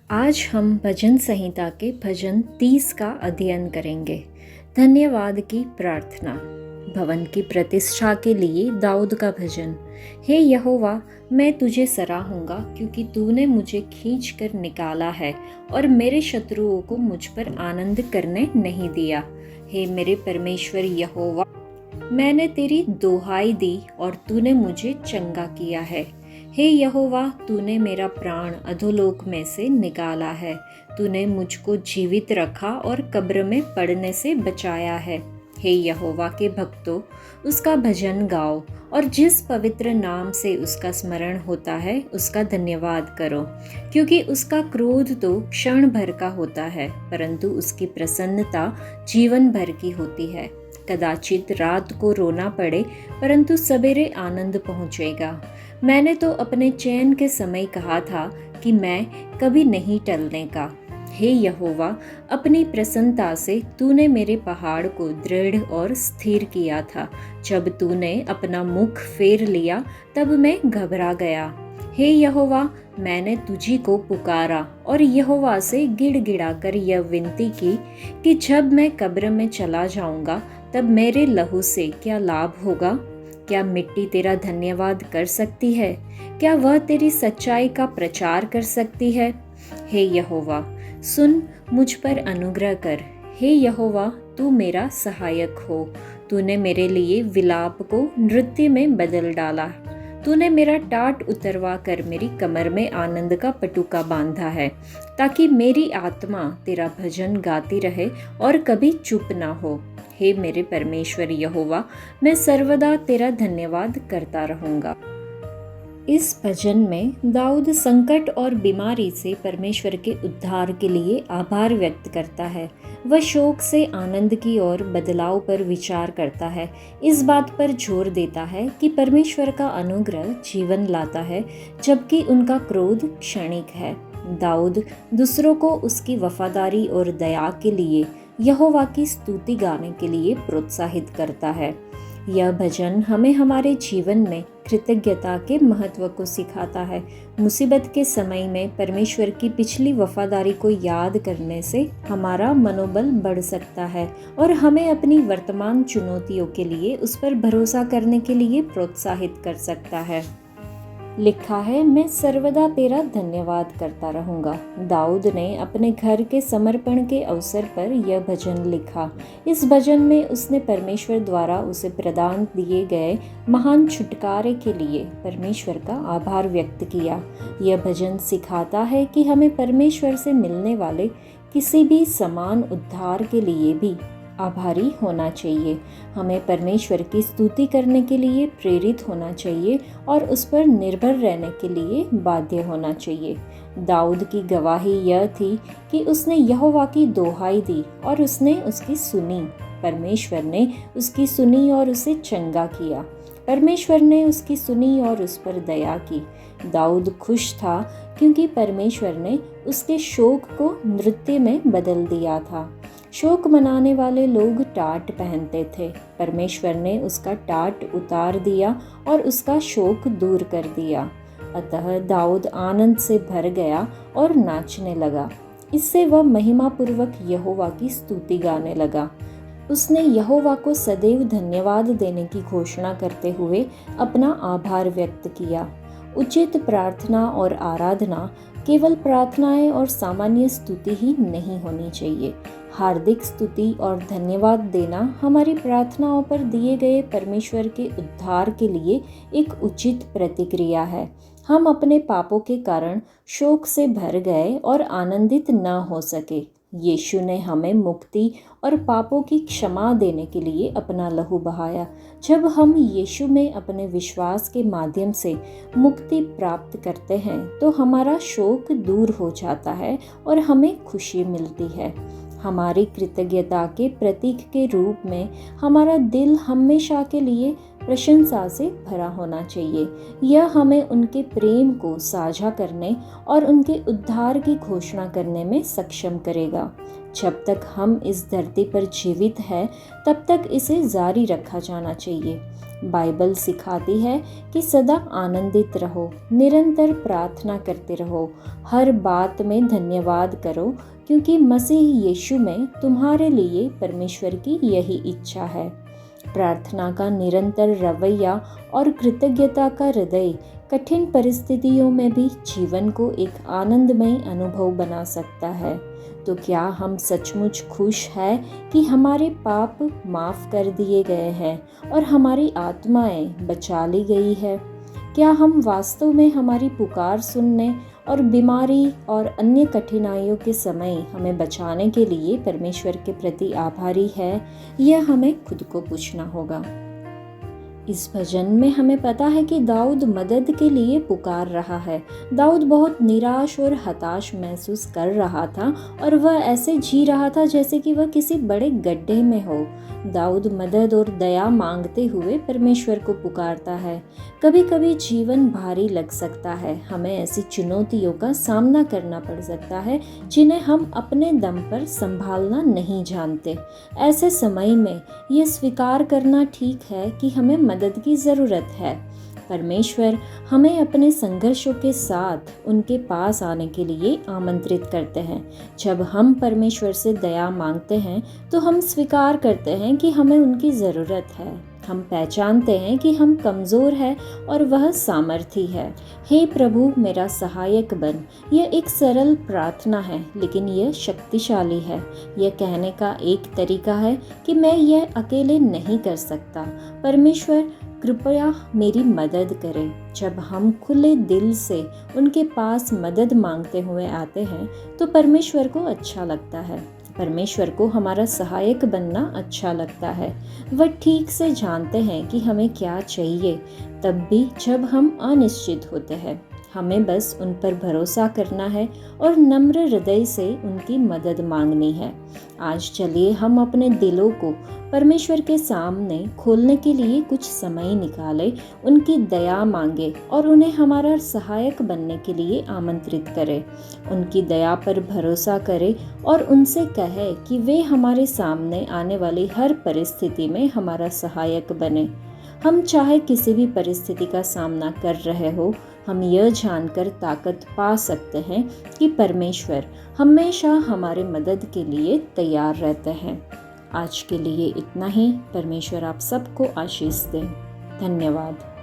आज हम भजन संहिता के भजन 30 का अध्ययन करेंगे। धन्यवाद की प्रार्थना। भवन की प्रतिष्ठा के लिए दाऊद का भजन। हे यहोवा, मैं तुझे सराहूंगा क्योंकि तूने मुझे खींच कर निकाला है और मेरे शत्रुओं को मुझ पर आनंद करने नहीं दिया। हे मेरे परमेश्वर यहोवा, मैंने तेरी दोहाई दी और तूने मुझे चंगा किया है। हे यहोवा, तूने मेरा प्राण अधोलोक में से निकाला है। तूने मुझको जीवित रखा और कब्र में पड़ने से बचाया है। हे यहोवा के भक्तों, उसका भजन गाओ और जिस पवित्र नाम से उसका स्मरण होता है उसका धन्यवाद करो, क्योंकि उसका क्रोध तो क्षण भर का होता है, परंतु उसकी प्रसन्नता जीवन भर की होती है। कदाचित रात को रोना पड़े, परंतु सवेरे आनंद पहुँचेगा। मैंने तो अपने चैन के समय कहा था कि मैं कभी नहीं टलने का। हे यहोवा, अपनी प्रसन्नता से तूने मेरे पहाड़ को दृढ़ और स्थिर किया था। जब तूने अपना मुख फेर लिया तब मैं घबरा गया। हे यहोवा, मैंने तुझी को पुकारा और यहोवा से गिड़गिड़ा कर यह विनती की कि जब मैं कब्र में चला जाऊंगा तब मेरे लहू से क्या लाभ होगा? क्या मिट्टी तेरा धन्यवाद कर सकती है? क्या वह तेरी सच्चाई का प्रचार कर सकती है? हे यहोवा, सुन, मुझ पर अनुग्रह कर। हे यहोवा, तू मेरा सहायक हो। तूने मेरे लिए विलाप को नृत्य में बदल डाला। तूने मेरा टाट उतरवा कर मेरी कमर में आनंद का पटुका बांधा है, ताकि मेरी आत्मा तेरा भजन गाती रहे और कभी चुप ना हो। हे मेरे परमेश्वर यहोवा, मैं सर्वदा तेरा धन्यवाद करता रहूँगा। इस भजन में दाऊद संकट और बीमारी से परमेश्वर के उद्धार के लिए आभार व्यक्त करता है। वह शोक से आनंद की ओर बदलाव पर विचार करता है। इस बात पर जोर देता है कि परमेश्वर का अनुग्रह जीवन लाता है, जबकि उनका क्रोध क्षणिक है। दाऊद दूसरों को उसकी वफादारी और दया के लिए यहोवा की स्तुति गाने के लिए प्रोत्साहित करता है। यह भजन हमें हमारे जीवन में कृतज्ञता के महत्व को सिखाता है। मुसीबत के समय में परमेश्वर की पिछली वफादारी को याद करने से हमारा मनोबल बढ़ सकता है और हमें अपनी वर्तमान चुनौतियों के लिए उस पर भरोसा करने के लिए प्रोत्साहित कर सकता है। लिखा है, मैं सर्वदा तेरा धन्यवाद करता रहूँगा। दाऊद ने अपने घर के समर्पण के अवसर पर यह भजन लिखा। इस भजन में उसने परमेश्वर द्वारा उसे प्रदान दिए गए महान छुटकारे के लिए परमेश्वर का आभार व्यक्त किया। यह भजन सिखाता है कि हमें परमेश्वर से मिलने वाले किसी भी समान उद्धार के लिए भी आभारी होना चाहिए। हमें परमेश्वर की स्तुति करने के लिए प्रेरित होना चाहिए और उस पर निर्भर रहने के लिए बाध्य होना चाहिए। दाऊद की गवाही यह थी कि उसने यहोवा की दोहाई दी और उसने उसकी सुनी। परमेश्वर ने उसकी सुनी और उसे चंगा किया। परमेश्वर ने उसकी सुनी और उस पर दया की। दाऊद खुश था क्योंकि परमेश्वर ने उसके शोक को नृत्य में बदल दिया था। शोक मनाने वाले लोग टाट पहनते थे। परमेश्वर ने उसका टाट उतार दिया और उसका शोक दूर कर दिया। अतः दाऊद आनंद से भर गया और नाचने लगा। इससे वह महिमापूर्वक यहोवा की स्तुति गाने लगा। उसने यहोवा को सदैव धन्यवाद देने की घोषणा करते हुए अपना आभार व्यक्त किया। उचित प्रार्थना और आराधना केवल प्रार्थनाएं और सामान्य स्तुति ही नहीं होनी चाहिए। हार्दिक स्तुति और धन्यवाद देना हमारी प्रार्थनाओं पर दिए गए परमेश्वर के उद्धार के लिए एक उचित प्रतिक्रिया है। हम अपने पापों के कारण शोक से भर गए और आनंदित न हो सके। यीशु ने हमें मुक्ति और पापों की क्षमा देने के लिए अपना लहू बहाया। जब हम यीशु में अपने विश्वास के माध्यम से मुक्ति प्राप्त करते हैं तो हमारा शोक दूर हो जाता है और हमें खुशी मिलती है। हमारी कृतज्ञता के प्रतीक के रूप में हमारा दिल हमेशा के लिए प्रशंसा से भरा होना चाहिए। यह हमें उनके प्रेम को साझा करने और उनके उद्धार की घोषणा करने में सक्षम करेगा। जब तक हम इस धरती पर जीवित हैं, तब तक इसे जारी रखा जाना चाहिए। बाइबल सिखाती है कि सदा आनंदित रहो, निरंतर प्रार्थना करते रहो, हर बात में धन्यवाद करो, क्योंकि मसीह यीशु में तुम्हारे लिए परमेश्वर की यही इच्छा है। प्रार्थना का निरंतर रवैया और कृतज्ञता का हृदय कठिन परिस्थितियों में भी जीवन को एक आनंदमय अनुभव बना सकता है। तो क्या हम सचमुच खुश हैं कि हमारे पाप माफ़ कर दिए गए हैं और हमारी आत्माएं बचा ली गई है? क्या हम वास्तव में हमारी पुकार सुनने और बीमारी और अन्य कठिनाइयों के समय हमें बचाने के लिए परमेश्वर के प्रति आभारी है? यह हमें खुद को पूछना होगा। इस भजन में हमें पता है कि दाऊद मदद के लिए पुकार रहा है। दाऊद बहुत निराश और हताश महसूस कर रहा था और वह ऐसे जी रहा था जैसे कि वह किसी बड़े गड्ढे में हो। दाऊद मदद और दया मांगते हुए परमेश्वर को पुकारता है। कभी कभी जीवन भारी लग सकता है, हमें ऐसी चुनौतियों का सामना करना पड़ सकता है जिन्हें हम अपने दम पर संभालना नहीं जानते। ऐसे समय में यह स्वीकार करना ठीक है कि हमें मदद की ज़रूरत है। परमेश्वर हमें अपने संघर्षों के साथ उनके पास आने के लिए आमंत्रित करते हैं। जब हम परमेश्वर से दया मांगते हैं तो हम स्वीकार करते हैं कि हमें उनकी ज़रूरत है। हम पहचानते हैं कि हम कमज़ोर हैं और वह सामर्थी है। हे प्रभु मेरा सहायक बन। यह एक सरल प्रार्थना है, लेकिन यह शक्तिशाली है। यह कहने का एक तरीका है कि मैं यह अकेले नहीं कर सकता। परमेश्वर कृपया मेरी मदद करें। जब हम खुले दिल से उनके पास मदद मांगते हुए आते हैं तो परमेश्वर को अच्छा लगता है। परमेश्वर को हमारा सहायक बनना अच्छा लगता है। वह ठीक से जानते हैं कि हमें क्या चाहिए, तब भी जब हम अनिश्चित होते हैं। हमें बस उन पर भरोसा करना है और नम्र हृदय से उनकी मदद मांगनी है। आज चलिए हम अपने दिलों को परमेश्वर के सामने खोलने के लिए कुछ समय निकालें, उनकी दया मांगे और उन्हें हमारा सहायक बनने के लिए आमंत्रित करें। उनकी दया पर भरोसा करें और उनसे कहें कि वे हमारे सामने आने वाली हर परिस्थिति में हमारा सहायक बने। हम चाहे किसी भी परिस्थिति का सामना कर रहे हो, हम यह जानकर ताकत पा सकते हैं कि परमेश्वर हमेशा हमारे मदद के लिए तैयार रहते हैं। आज के लिए इतना ही। परमेश्वर आप सबको आशीष दें। धन्यवाद।